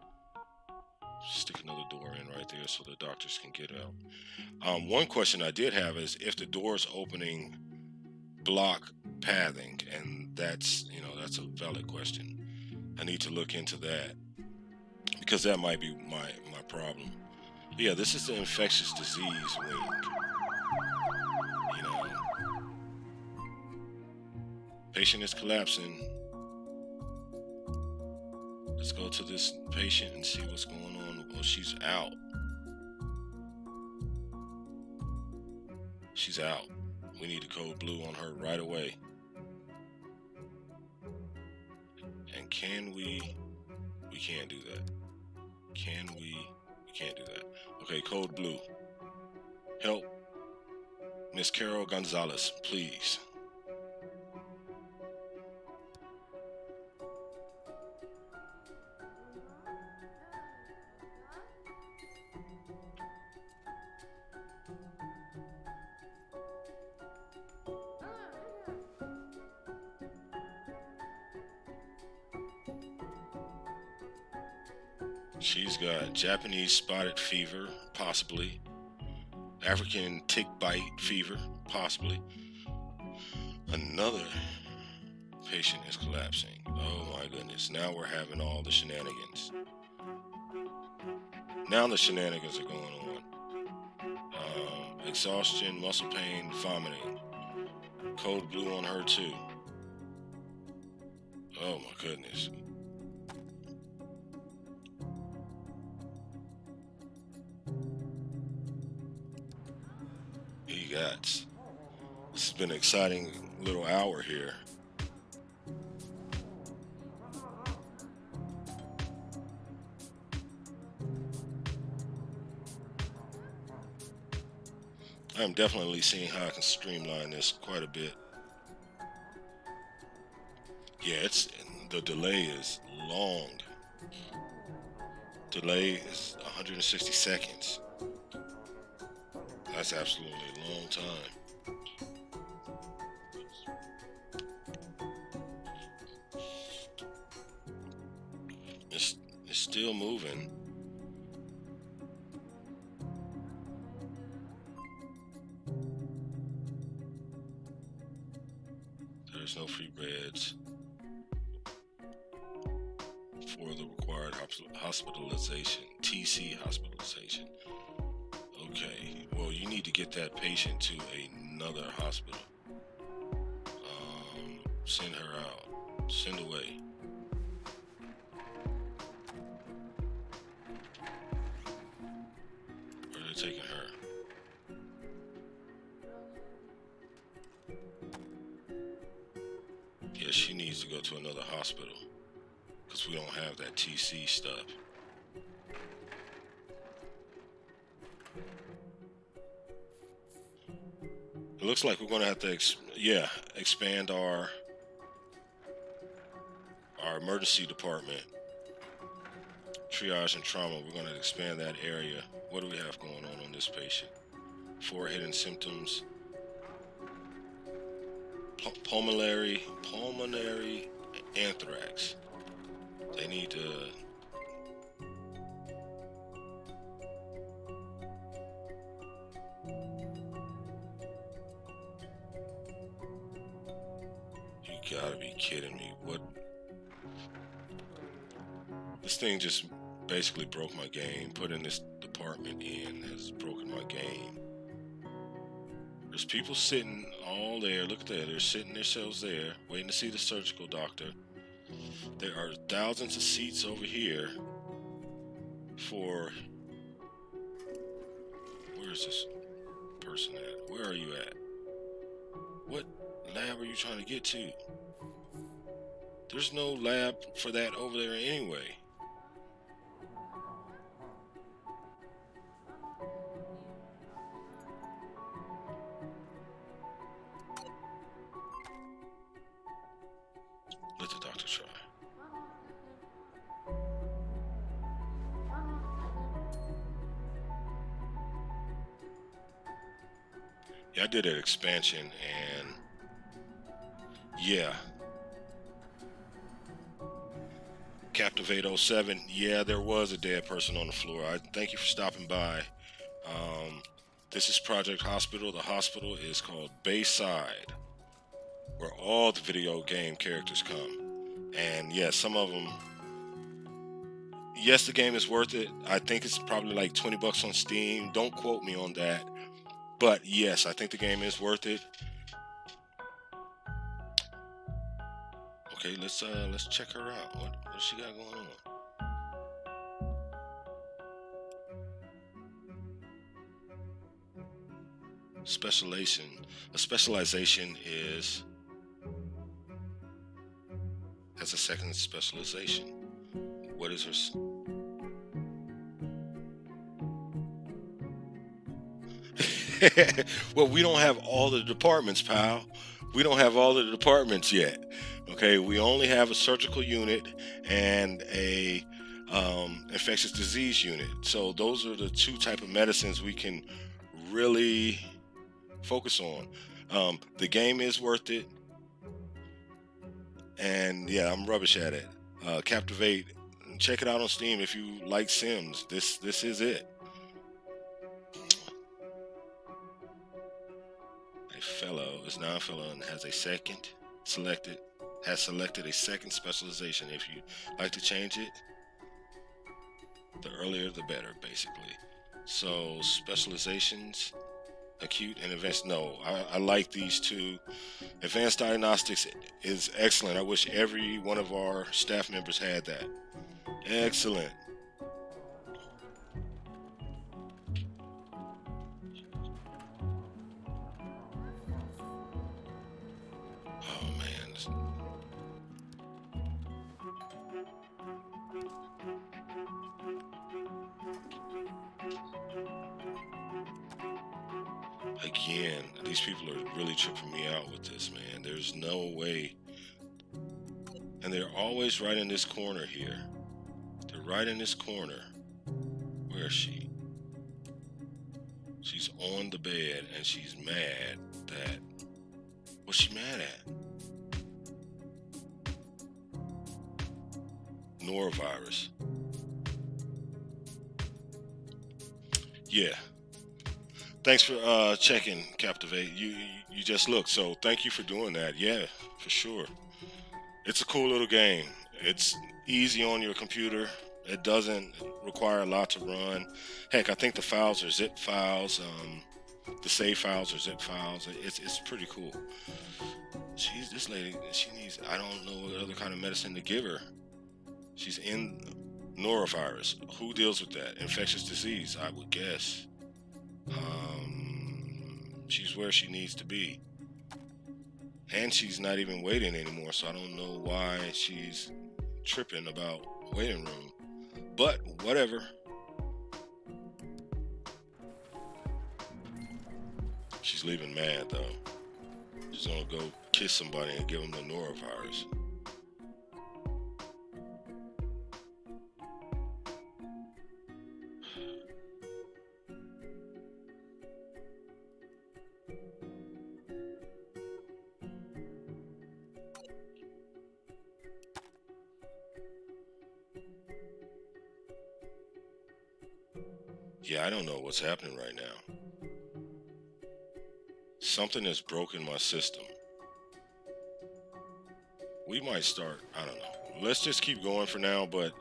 Stick another door in right there so the doctors can get out. One question I did have is if the door's opening block pathing, and that's a valid question. I need to look into that, because that might be my problem. Yeah, this is the infectious disease wing. Patient is collapsing. Let's go to this patient and see what's going on. Well, she's out. She's out. We need to code blue on her right away. And can we? We can't do that. Can we? We can't do that. Okay, code blue. Help Miss Carol Gonzalez, please. She's got Japanese spotted fever, possibly. African tick bite fever, possibly. Another patient is collapsing. Oh my goodness. Now we're having all the shenanigans. Now the shenanigans are going on. Exhaustion, muscle pain, vomiting. Code blue on her too. Oh my goodness. This has been an exciting little hour here. I'm definitely seeing how I can streamline this quite a bit. Yeah, the delay is long. Delay is 160 seconds. That's absolutely a long time. It's still moving. There's no free beds for the required hospitalization, TC hospitalization. Okay, well, you need to get that patient to another hospital. Send her out. Send away. Where are they taking her? Yeah, she needs to go to another hospital. Because we don't have that TC stuff. It looks like we're going to have to, expand our emergency department. Triage and trauma, we're going to expand that area. What do we have going on this patient? 4 hidden symptoms. Pulmonary anthrax. They need to... You gotta be kidding me. What? This thing just basically broke my game. Putting this department in has broken my game. There's people sitting all there. Look at that. They're sitting themselves there, waiting to see the surgical doctor. There are thousands of seats over here for... Where's this person at? Where are you at? What lab are you trying to get to? There's no lab for that over there anyway. Let the doctor try. Yeah, I did an expansion and yeah. Captivate 07. Yeah, there was a dead person on the floor. I thank you for stopping by. This is Project Hospital. The hospital is called Bayside, where all the video game characters come. And yeah, some of them. Yes, the game is worth it. I think it's probably like $20 on Steam. Don't quote me on that. But yes, I think the game is worth it. Okay, let's check her out. What she got going on? Specialization. A specialization has a second specialization. What is her? Well, we don't have all the departments, pal. We don't have all the departments yet. Okay, we only have a surgical unit and a infectious disease unit. So those are the 2 type of medicines we can really focus on. The game is worth it, and yeah, I'm rubbish at it. Captivate, check it out on Steam if you like Sims. This is it. A fellow is now a fellow and has selected a second specialization. If you like to change it, the earlier the better, basically. So specializations, acute and advanced. No, I like these 2. Advanced diagnostics is excellent. I wish every one of our staff members had that. Excellent. Oh man. Again, these people are really tripping me out with this, man. There's no way. And they're always right in this corner here. They're right in this corner. Where is she? She's on the bed and she's mad that... What's she mad at? Norovirus. Yeah. Thanks for checking, Captivate. You just looked, so thank you for doing that. Yeah, for sure. It's a cool little game. It's easy on your computer. It doesn't require a lot to run. Heck, I think the files are zip files. the save files or zip files. It's pretty cool. This lady. She needs. I don't know what other kind of medicine to give her. She's in norovirus. Who deals with that? Infectious disease, I would guess. She's where she needs to be. And she's not even waiting anymore, so I don't know why she's tripping about waiting room. But whatever. She's leaving mad though. She's gonna go kiss somebody and give them the norovirus. Yeah, I don't know what's happening right now. Something has broken my system. We might start, I don't know. Let's just keep going for now, but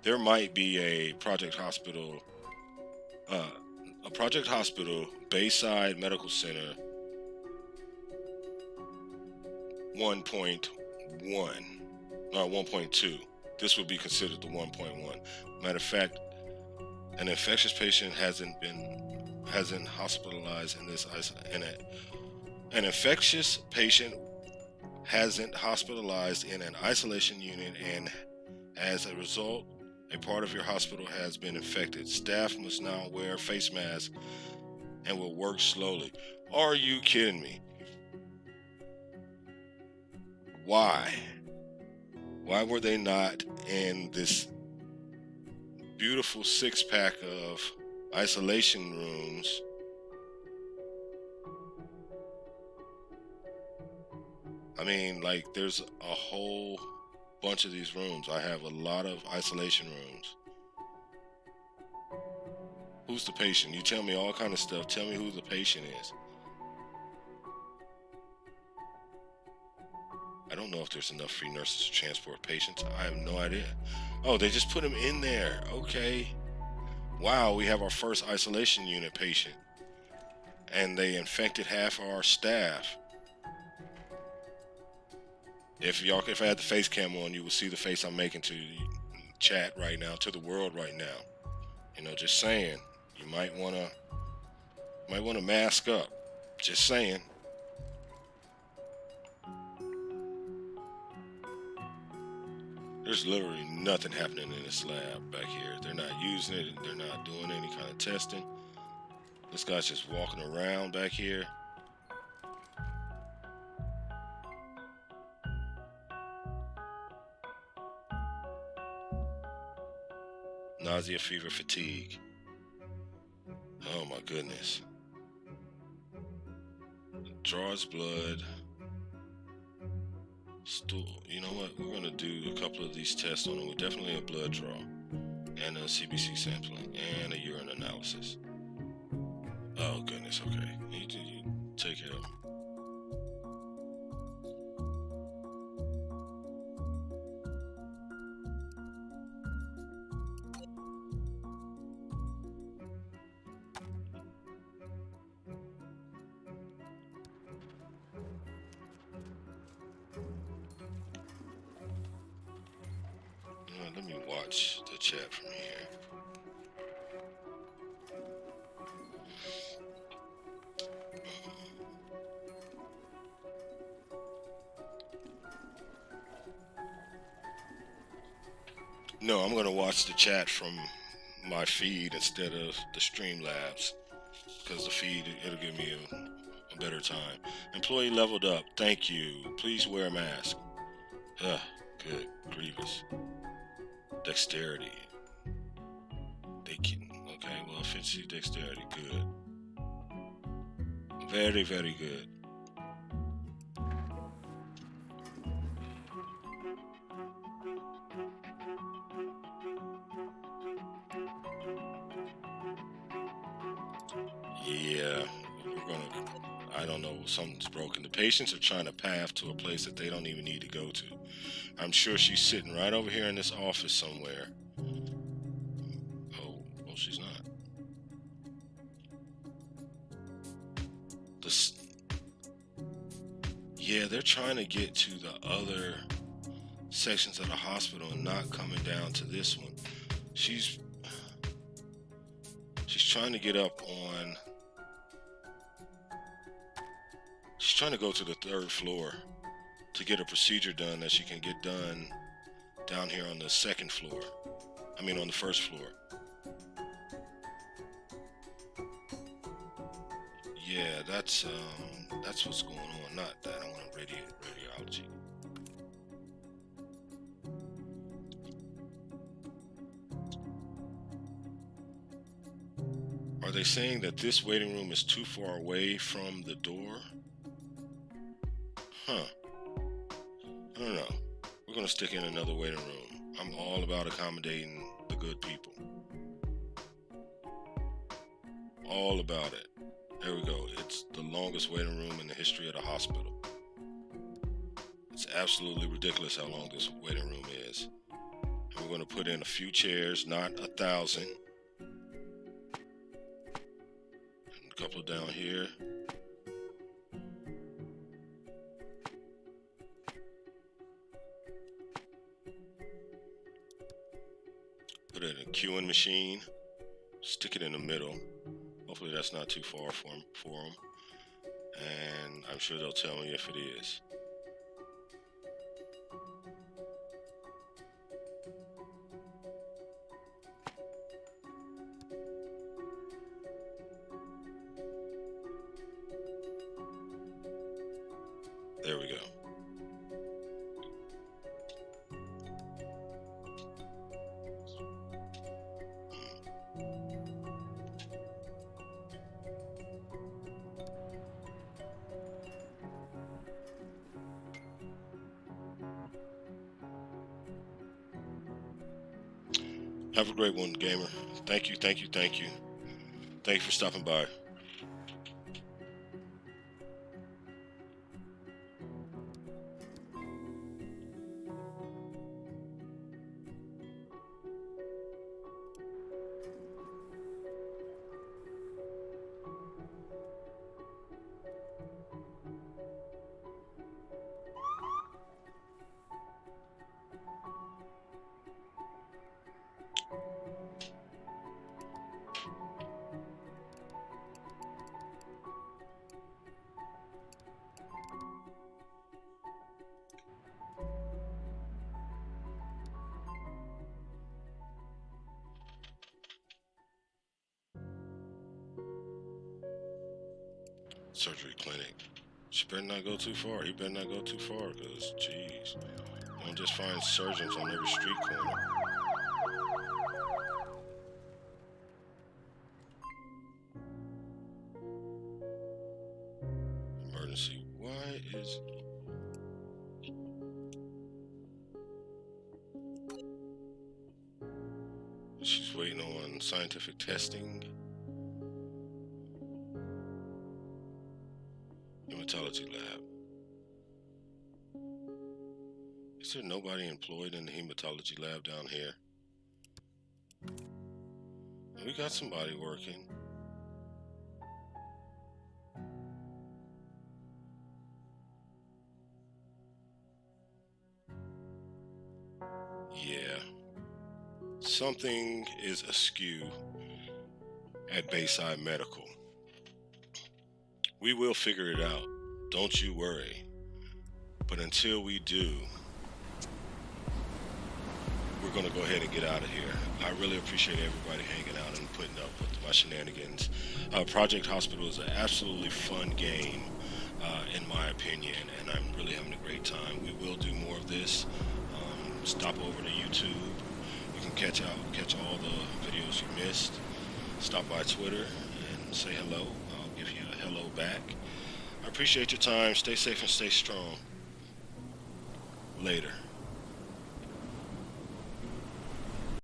there might be a uh, Project Hospital, Bayside Medical Center 1.1, no, 1.2. This would be considered the 1.1. Matter of fact, an infectious patient hasn't hospitalized in this an infectious patient hasn't hospitalized in an isolation unit, and as a result, a part of your hospital has been infected. Staff must now wear face masks and will work slowly. Are you kidding me? Why? Why were they not in this beautiful six-pack of isolation rooms? I mean, like, there's a whole bunch of these rooms. I have a lot of isolation rooms. Who's the patient? You tell me all kind of stuff. Tell me who the patient is. I don't know if there's enough free nurses to transport patients. I have no idea. Oh, they just put him in there. Okay. Wow, we have our first isolation unit patient. And they infected half our staff. If I had the face cam on, you would see the face I'm making to chat right now, to the world right now. You know, just saying. You might wanna mask up. Just saying. There's literally nothing happening in this lab back here. They're not using it. They're not doing any kind of testing. This guy's just walking around back here. Nausea, fever, fatigue. Oh my goodness. Draws blood. Stool. You know what? We're gonna do a couple of these tests on him. Definitely a blood draw, and a CBC sampling, and a urine analysis. Oh goodness. Okay. You take it up. Let me watch the chat from here. No, I'm gonna watch the chat from my feed instead of the Streamlabs, because the feed, it'll give me a better time. Employee leveled up. Thank you. Please wear a mask. Ugh, good. Grievous. Dexterity. They can. Okay, well, efficiency, dexterity. Good. Very, very good. Yeah, I don't know, something's broken. The patients are trying to path to a place that they don't even need to go to. I'm sure she's sitting right over here in this office somewhere. Oh, well, she's not. Yeah, they're trying to get to the other sections of the hospital and not coming down to this one. She's trying to get up on. She's trying to go to the 3rd floor to get a procedure done that she can get done down here on the 2nd floor. I mean, on the 1st floor. Yeah, that's what's going on. Not that. I want radiology. Are they saying that this waiting room is too far away from the door? Huh. I don't know. We're going to stick in another waiting room. I'm all about accommodating the good people. All about it. There we go. It's the longest waiting room in the history of the hospital. It's absolutely ridiculous how long this waiting room is. And we're going to put in a few chairs, not 1,000. And a couple down here. Put it in a queuing machine. Stick it in the middle. Hopefully that's not too far for them. And I'm sure they'll tell me if it is. There we go. Have a great one, gamer. Thank you. Thank you for stopping by. Surgery clinic. She better not go too far. He better not go too far, because, jeez, you don't just find surgeons on every street corner. Emergency. Why is... She's waiting on scientific testing. Hematology lab. Is there nobody employed in the hematology lab down here? We got somebody working. Yeah. Something is askew at Bayside Medical. We will figure it out. Don't you worry. But until we do, we're going to go ahead and get out of here. I really appreciate everybody hanging out and putting up with my shenanigans. Project Hospital is an absolutely fun game, in my opinion, and I'm really having a great time. We will do more of this. Stop over to YouTube. You can catch all the videos you missed. Stop by Twitter and say hello. I'll give you a hello back. I appreciate your time. Stay safe and stay strong. Later.